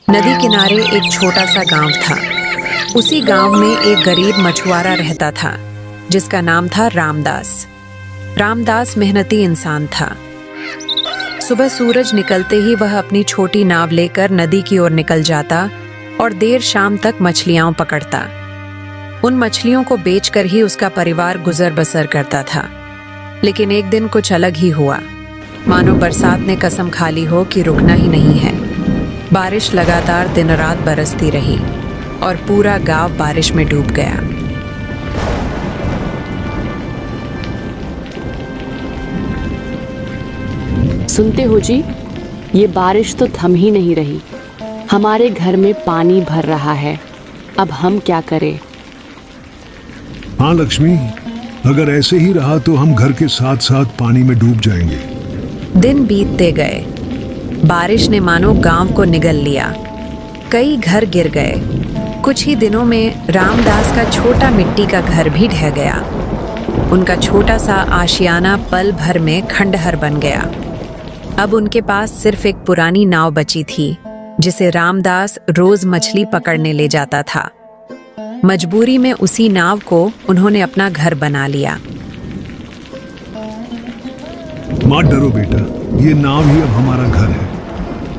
नदी किनारे एक छोटा सा गांव था। उसी गांव में एक गरीब मछुआरा रहता था जिसका नाम था रामदास। रामदास मेहनती इंसान था। सुबह सूरज निकलते ही वह अपनी छोटी नाव लेकर नदी की ओर निकल जाता और देर शाम तक मछलियां पकड़ता। उन मछलियों को बेचकर ही उसका परिवार गुजर बसर करता था। लेकिन एक दिन कुछ अलग ही हुआ, मानो बरसात ने कसम खा ली हो कि रुकना ही नहीं है। बारिश लगातार दिन रात बरसती रही और पूरा गांव बारिश में डूब गया। सुनते हो जी, ये बारिश तो थम ही नहीं रही। हमारे घर में पानी भर रहा है। अब हम क्या करें? हाँ लक्ष्मी, अगर ऐसे ही रहा तो हम घर के साथ साथ पानी में डूब जाएंगे। दिन बीतते गए। बारिश ने मानो गांव को निगल लिया। कई घर गिर गए। कुछ ही दिनों में रामदास का छोटा मिट्टी का घर भी ढह गया। उनका छोटा सा आशियाना पल भर में खंडहर बन गया। अब उनके पास सिर्फ एक पुरानी नाव बची थी जिसे रामदास रोज मछली पकड़ने ले जाता था। मजबूरी में उसी नाव को उन्होंने अपना घर बना लिया। मत डरो बेटा, ये नाव ही अब हमारा घर है।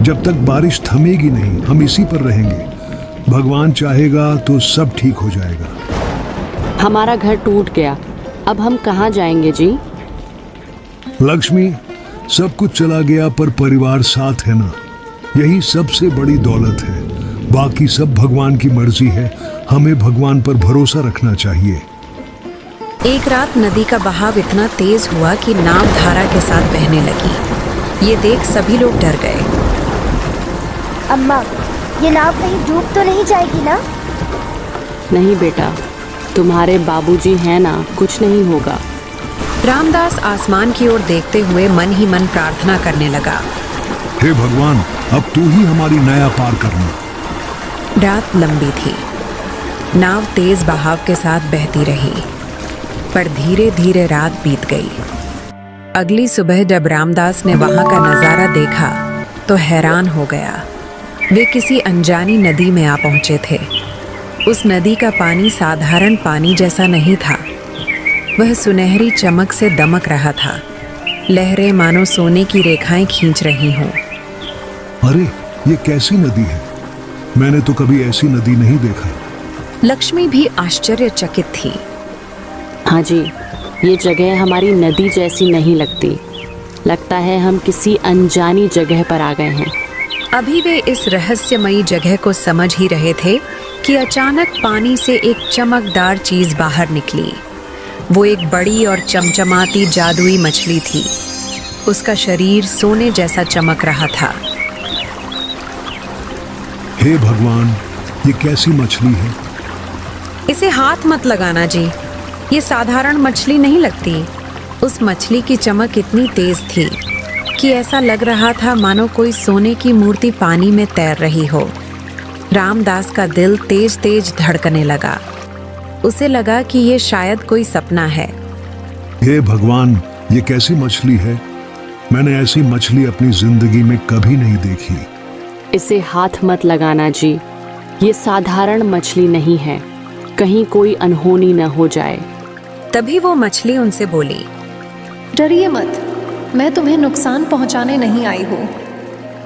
जब तक बारिश थमेगी नहीं, हम इसी पर रहेंगे। भगवान चाहेगा तो सब ठीक हो जाएगा। हमारा घर टूट गया, अब हम कहाँ जाएंगे जी? लक्ष्मी, सब कुछ चला गया पर परिवार साथ है ना, यही सबसे बड़ी दौलत है। बाकी सब भगवान की मर्जी है। हमें भगवान पर भरोसा रखना चाहिए। एक रात नदी का बहाव इतना तेज हुआ कि नाव धारा के साथ बहने लगी। ये देख सभी लोग डर गए। अम्मा, ये नाव कहीं डूब तो नहीं जाएगी ना? नहीं बेटा, तुम्हारे बाबूजी हैं ना, कुछ नहीं होगा। रामदास आसमान की ओर देखते हुए मन ही मन प्रार्थना करने लगा। हे भगवान, अब तू ही हमारी नया पार करना। रात लंबी थी। नाव तेज बहाव के साथ बहती रही, पर धीरे धीरे रात बीत गई। अगली सुबह जब रामदास ने वहां का नजारा देखा तो हैरान हो गया। वे किसी अनजानी नदी में आ पहुंचे थे। उस नदी का पानी साधारण पानी जैसा नहीं था। वह सुनहरी चमक से दमक रहा था। लहरें मानो सोने की रेखाएं खींच रही हों। अरे, ये कैसी नदी है? मैंने तो कभी ऐसी नदी नहीं देखा। लक्ष्मी भी आश्चर्यचकित थी। हाँ जी, ये जगह हमारी नदी जैसी नहीं लगती। लगता है हम किसी अनजानी जगह पर आ गए हैं। अभी वे इस रहस्यमयी जगह को समझ ही रहे थे कि अचानक पानी से एक चमकदार चीज बाहर निकली। वो एक बड़ी और चमचमाती जादुई मछली थी। उसका शरीर सोने जैसा चमक रहा था। हे भगवान, ये कैसी मछली है? इसे हाथ मत लगाना जी, ये साधारण मछली नहीं लगती। उस मछली की चमक इतनी तेज थी कि ऐसा लग रहा था मानो कोई सोने की मूर्ति पानी में तैर रही हो। रामदास का दिल तेज तेज धड़कने लगा। उसे लगा कि ये शायद कोई सपना है। हे भगवान, ये कैसी मछली है? मैंने ऐसी मछली अपनी जिंदगी में कभी नहीं देखी। इसे हाथ मत लगाना जी, ये साधारण मछली नहीं है। कहीं कोई अनहोनी न हो जाए। तभी वो मछली उनसे बोली, डरिए मत, मैं तुम्हें नुकसान पहुंचाने नहीं आई हूँ।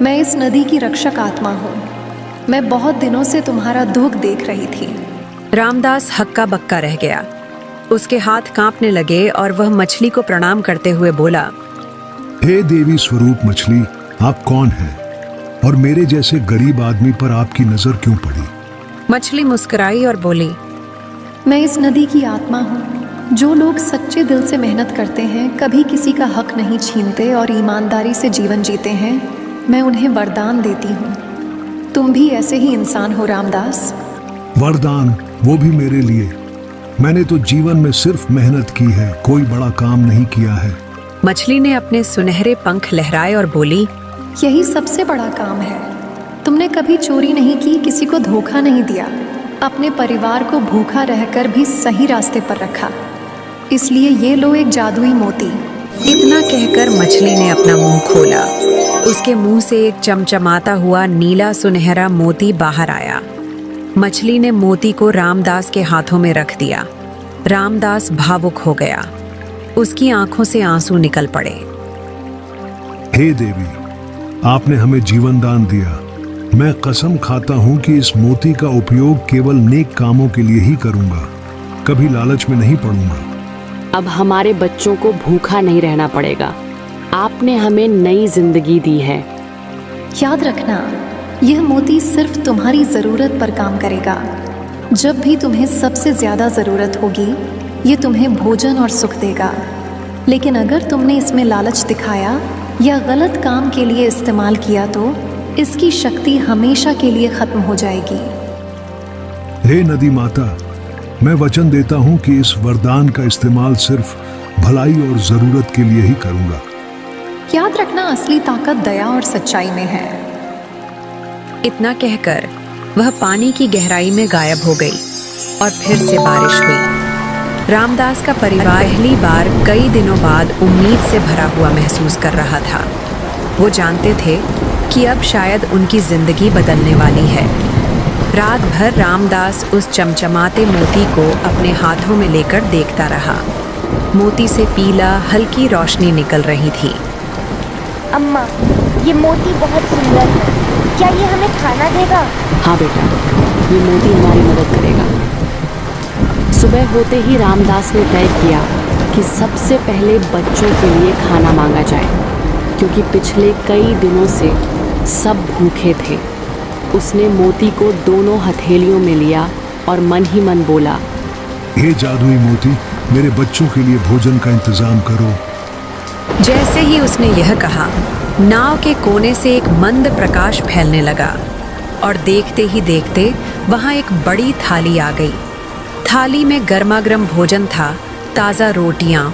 मैं इस नदी की रक्षक आत्मा हूँ। मैं बहुत दिनों से तुम्हारा दुख देख रही थी। रामदास हक्का बक्का रह गया। उसके हाथ कांपने लगे और वह मछली को प्रणाम करते हुए बोला, हे देवी स्वरूप मछली, आप कौन हैं? और मेरे जैसे गरीब आदमी पर आपकी नजर क्यों पड़ी? मछली मुस्कुराई और बोली, मैं इस नदी की आत्मा हूँ। जो लोग सच्चे दिल से मेहनत करते हैं, कभी किसी का हक नहीं छीनते और ईमानदारी से जीवन जीते हैं, मैं उन्हें वरदान देती हूँ। तुम भी ऐसे ही इंसान हो रामदास। वरदान? वो भी मेरे लिए? मैंने तो जीवन में सिर्फ मेहनत की है, कोई बड़ा काम नहीं किया है। मछली ने अपने सुनहरे पंख लहराए और बोली, यही सबसे बड़ा काम है। तुमने कभी चोरी नहीं की, किसी को धोखा नहीं दिया, अपने परिवार को भूखा रहकर भी सही रास्ते पर रखा। इसलिए ये लो एक जादुई मोती। इतना कहकर मछली ने अपना मुंह खोला। उसके मुंह से एक चमचमाता हुआ नीला सुनहरा मोती बाहर आया। मछली ने मोती को रामदास के हाथों में रख दिया। रामदास भावुक हो गया। उसकी आंखों से आंसू निकल पड़े। हे देवी, आपने हमें जीवन दान दिया। मैं कसम खाता हूं कि इस मोती का उपयोग केवल नेक कामों के लिए ही करूंगा, कभी लालच में नहीं पड़ूंगा। अब हमारे बच्चों को भूखा नहीं रहना पड़ेगा। आपने हमें नई जिंदगी दी है। याद रखना, यह मोती सिर्फ तुम्हारी ज़रूरत पर काम करेगा। जब भी तुम्हें सबसे ज़्यादा ज़रूरत होगी, ये तुम्हें भोजन और सुख देगा। लेकिन अगर तुमने इसमें लालच दिखाया या गलत काम के लिए इस्तेमाल किया तो इसकी शक्ति हमेशा के लिए खत्म हो जाएगी। हे नदी माता, मैं वचन देता हूं कि इस वरदान का इस्तेमाल सिर्फ भलाई और जरूरत के लिए ही करूंगा। याद रखना, असली ताकत दया और सच्चाई में है। इतना कहकर वह पानी की गहराई में गायब हो गई और फिर से बारिश हुई। रामदास का परिवार पहली बार कई दिनों बाद उम्मीद से भरा हुआ महसूस कर रहा था। वो जानते थे कि अब शायद उनकी जिंदगी बदलने वाली है। रात भर रामदास उस चमचमाते मोती को अपने हाथों में लेकर देखता रहा। मोती से पीला हल्की रोशनी निकल रही थी। अम्मा, ये मोती बहुत सुंदर है। क्या ये हमें खाना देगा? हाँ बेटा, ये मोती हमारी मदद करेगा। सुबह होते ही रामदास ने तय किया कि सबसे पहले बच्चों के लिए खाना मांगा जाए, क्योंकि पिछले कई दिनों से सब भूखे थे। उसने मोती को दोनों हथेलियों में लिया और मन ही मन बोला, हे जादुई मोती, मेरे बच्चों के लिए भोजन का इंतजाम करो। जैसे ही उसने यह कहा, नाव के कोने से एक मंद प्रकाश फैलने लगा और देखते ही देखते वहां एक बड़ी थाली आ गई। थाली में गर्मागर्म भोजन था, ताज़ा रोटियां,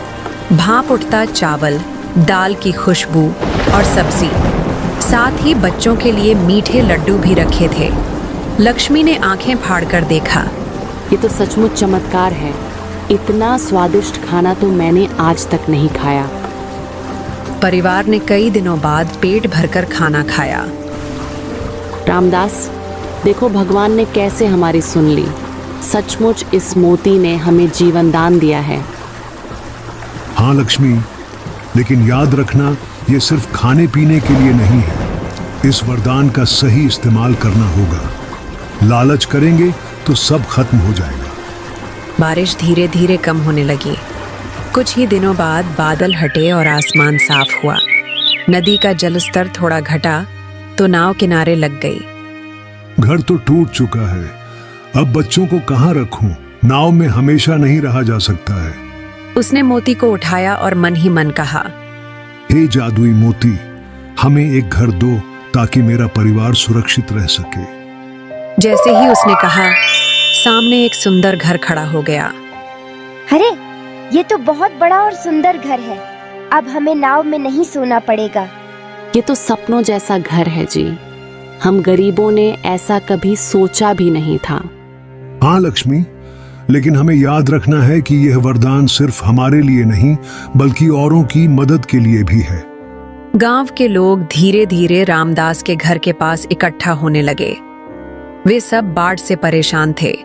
भाप उठता चावल, दाल की खुशबू और सब्जी। साथ ही बच्चों के लिए मीठे लड्डू भी रखे थे। लक्ष्मी ने आंखें फाड़कर देखा। ये तो सचमुच चमत्कार है। इतना स्वादिष्ट खाना तो मैंने आज तक नहीं खाया। परिवार ने कई दिनों बाद पेट भरकर खाना खाया। रामदास, देखो भगवान ने कैसे हमारी सुन ली। सचमुच इस मोती ने हमें जीवन दान दिया है। हाँ लक्ष्मी, लेकिन याद रखना, ये सिर्फ खाने पीने के लिए नहीं है। इस वरदान का सही इस्तेमाल करना होगा। लालच करेंगे तो सब खत्म हो जाएगा। बारिश धीरे धीरे कम होने लगी। कुछ ही दिनों बाद बादल हटे और आसमान साफ हुआ। नदी का जलस्तर थोड़ा घटा तो नाव किनारे लग गई। घर तो टूट चुका है, अब बच्चों को कहाँ रखूं? नाव में हमेशा नहीं रहा जा सकता है। उसने मोती को उठाया और मन ही मन कहा, हे जादुई मोती, हमें एक घर दो ताकि मेरा परिवार सुरक्षित रह सके। जैसे ही उसने कहा, सामने एक सुंदर घर खड़ा हो गया। अरे, ये तो बहुत बड़ा और सुंदर घर है। अब हमें नाव में नहीं सोना पड़ेगा। ये तो सपनों जैसा घर है जी। हम गरीबों ने ऐसा कभी सोचा भी नहीं था। हाँ लक्ष्मी, लेकिन हमें याद रखना है कि यह वरदान सिर्फ हमारे लिए नहीं, बल्कि औरों की मदद के लिए भी है। गांव के लोग धीरे धीरे रामदास के घर के पास इकट्ठा होने लगे। वे सब बाढ़ से परेशान थे।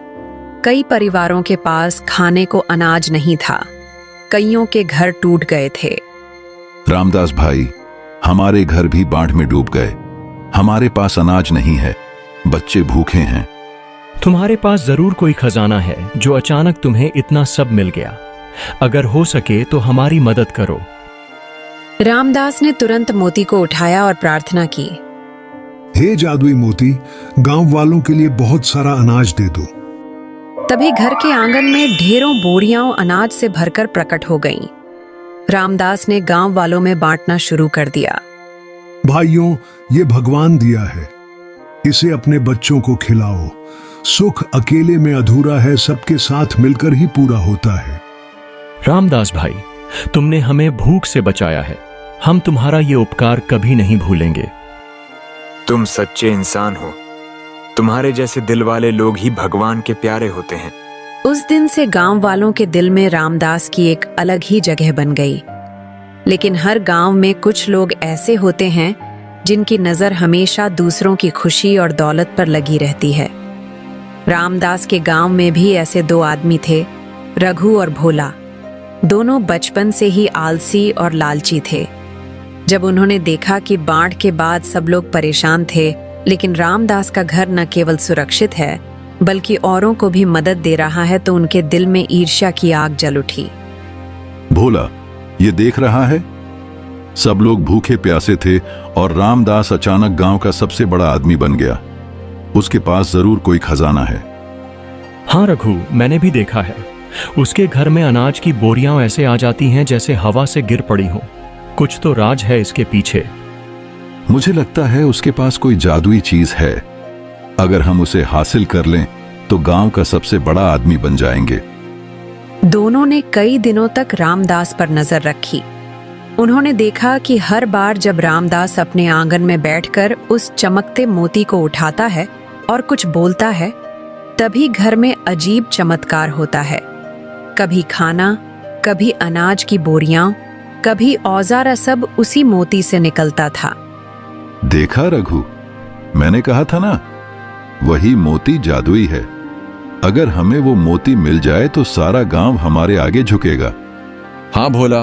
कई परिवारों के पास खाने को अनाज नहीं था। कईयों के घर टूट गए थे। रामदास भाई, हमारे घर भी बाढ़ में डूब गए। हमारे पास अनाज नहीं है, बच्चे भूखे हैं। तुम्हारे पास जरूर कोई खजाना है जो अचानक तुम्हें इतना सब मिल गया। अगर हो सके तो हमारी मदद करो। रामदास ने तुरंत मोती को उठाया और प्रार्थना की, हे जादुई मोती, गांव वालों के लिए बहुत सारा अनाज दे दो। तभी घर के आंगन में ढेरों बोरियां अनाज से भरकर प्रकट हो गईं। रामदास ने गांव वालों में बांटना शुरू कर दिया। भाइयों, ये भगवान दिया है, इसे अपने बच्चों को खिलाओ। सुख अकेले में अधूरा है, सबके साथ मिलकर ही पूरा होता है। रामदास भाई, तुमने हमें भूख से बचाया है। हम तुम्हारा ये उपकार कभी नहीं भूलेंगे। तुम सच्चे इंसान हो। तुम्हारे जैसे दिल वाले लोग ही भगवान के प्यारे होते हैं। उस दिन से गांव वालों के दिल में रामदास की एक अलग ही जगह बन गई। लेकिन हर गांव में कुछ लोग ऐसे होते हैं जिनकी नजर हमेशा दूसरों की खुशी और दौलत पर लगी रहती है। रामदास के गांव में भी ऐसे दो आदमी थे, रघु और भोला। दोनों बचपन से ही आलसी और लालची थे। जब उन्होंने देखा कि बाढ़ के बाद सब लोग परेशान थे, लेकिन रामदास का घर न केवल सुरक्षित है बल्कि औरों को भी मदद दे रहा है, तो उनके दिल में ईर्ष्या की आग जल उठी। भोला, ये देख रहा है? सब लोग भूखे प्यासे थे और रामदास अचानक गांव का सबसे बड़ा आदमी बन गया। उसके पास जरूर कोई खजाना है। हाँ रघु, मैंने भी देखा है। उसके घर में अनाज की बोरियां ऐसे आ जाती हैं जैसे हवा से गिर पड़ी हों। कुछ तो राज है इसके पीछे। मुझे लगता है उसके पास कोई जादुई चीज है। अगर हम उसे हासिल कर लें तो गांव का सबसे बड़ा आदमी बन जाएंगे। दोनों ने कई दिनों तक रामदास पर नजर रखी। उन्होंने देखा कि हर बार जब रामदास अपने आंगन में बैठकर उस चमकते मोती को उठाता है और कुछ बोलता है, तभी घर में अजीब चमत्कार होता है। कभी खाना, कभी अनाज की बोरियां, कभी औजारा, सब उसी मोती से निकलता था। देखा रघु, मैंने कहा था ना, वही मोती जादुई है। अगर हमें वो मोती मिल जाए तो सारा गांव हमारे आगे झुकेगा। हाँ भोला,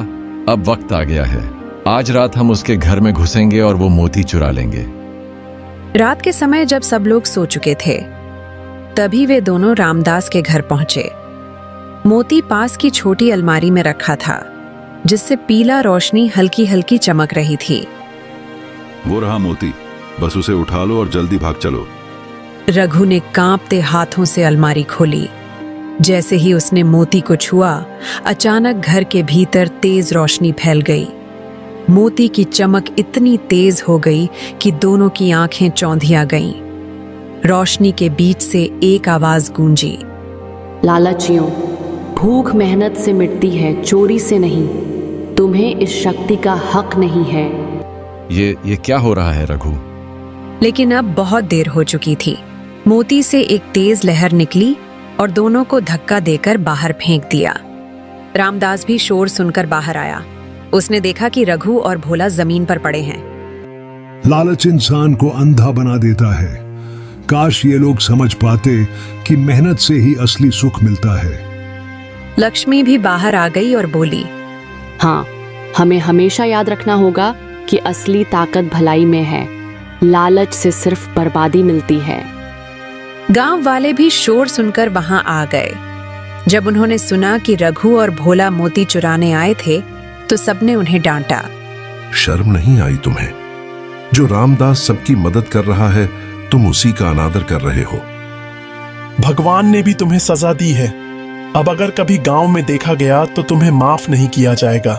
अब वक्त आ गया है। आज रात हम उसके घर में घुसेंगे और वो मोती चुरा लेंगे। रात के समय जब सब लोग सो चुके थे, तभी वे दोनों रामदास के घर पहुंचे। मोती पास की छोटी अलमारी में रखा था, जिससे पीला रोशनी हल्की हल्की चमक रही थी। वो रहा मोती, बस उसे उठा लो और जल्दी भाग चलो। रघु ने कांपते हाथों से अलमारी खोली। जैसे ही उसने मोती को छुआ, अचानक घर के भीतर तेज रोशनी फैल गई। मोती की चमक इतनी तेज हो गई कि दोनों की आंखें चौंधिया गईं। रोशनी के बीच से एक आवाज गूंजी, लालचियों, भूख मेहनत से मिटती है, चोरी से नहीं। तुम्हें इस शक्ति का हक नहीं है। ये क्या हो रहा है रघु? लेकिन अब बहुत देर हो चुकी थी। मोती से एक तेज लहर निकली और दोनों को धक्का देकर बाहर फेंक दिया। रामदास भी शोर सुनकर बाहर आया। उसने देखा कि रघु और भोला जमीन पर पड़े हैं। लालच इंसान को अंधा बना देता है। काश ये लोग समझ पाते कि मेहनत से ही असली सुख मिलता है। लक्ष्मी भी बाहर आ गई और बोली, हाँ, हमें हमेशा याद रखना होगा कि असली ताकत भलाई में है। लालच से सिर्फ बर्बादी मिलती है। गांव वाले भी शोर सुनकर वहां आ गए। जब उन्होंने सुना कि रघु और भोला मोती चुराने आए थे, तो सबने उन्हें डांटा। शर्म नहीं आई तुम्हें? जो रामदास सबकी मदद कर रहा है, तुम उसी का अनादर कर रहे हो। भगवान ने भी तुम्हें सजा दी है। अब अगर कभी गांव में देखा गया तो तुम्हें माफ नहीं किया जाएगा।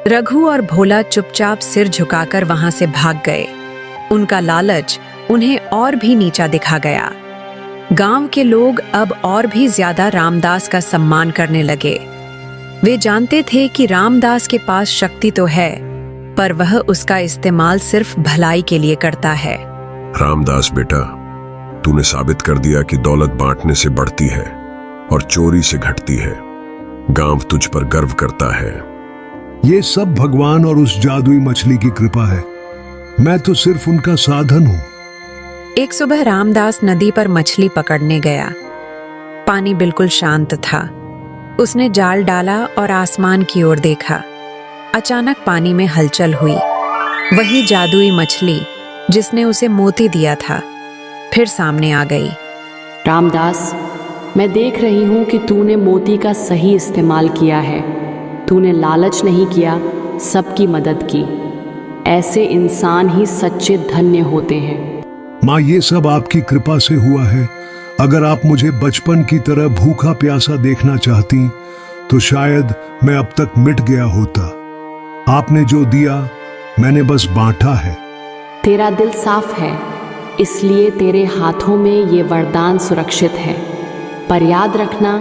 रघु और भोला चुपचाप सिर झुकाकर वहां से भाग गए। उनका लालच उन्हें और भी नीचा दिखा गया। गांव के लोग अब और भी ज्यादा रामदास का सम्मान करने लगे। वे जानते थे कि रामदास के पास शक्ति तो है, पर वह उसका इस्तेमाल सिर्फ भलाई के लिए करता है। रामदास बेटा, तूने साबित कर दिया कि दौलत बांटने से बढ़ती है और चोरी से घटती है। गांव तुझ पर गर्व करता है। ये सब भगवान और उस जादुई मछली की कृपा है। मैं तो सिर्फ उनका साधन हूँ। एक सुबह रामदास नदी पर मछली पकड़ने गया। पानी बिल्कुल शांत था। उसने जाल डाला और आसमान की ओर देखा। अचानक पानी में हलचल हुई। वही जादुई मछली जिसने उसे मोती दिया था, फिर सामने आ गई। रामदास, मैं देख रही हूँ कि तूने मोती का सही इस्तेमाल किया है। तूने लालच नहीं किया, सबकी मदद की। ऐसे इंसान ही सच्चे धन्य होते हैं। माँ, ये सब आपकी कृपा से हुआ है। अगर आप मुझे बचपन की तरह भूखा प्यासा देखना चाहती, तो शायद मैं अब तक मिट गया होता। आपने जो दिया, मैंने बस बांटा है। तेरा दिल साफ है, इसलिए तेरे हाथों में ये वरदान सुरक्षित है। पर याद रखना,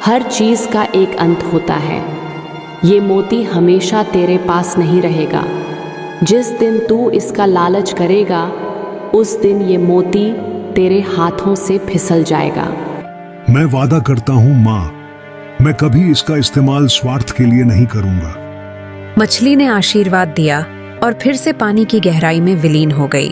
हर चीज का एक अंत होता है। ये मोती हमेशा तेरे पास नहीं रहेगा। जिस दिन तू इसका लालच करेगा, उस दिन ये मोती तेरे हाथों से फिसल जाएगा। मैं वादा करता हूँ माँ, मैं कभी इसका इस्तेमाल स्वार्थ के लिए नहीं करूँगा। मछली ने आशीर्वाद दिया और फिर से पानी की गहराई में विलीन हो गई।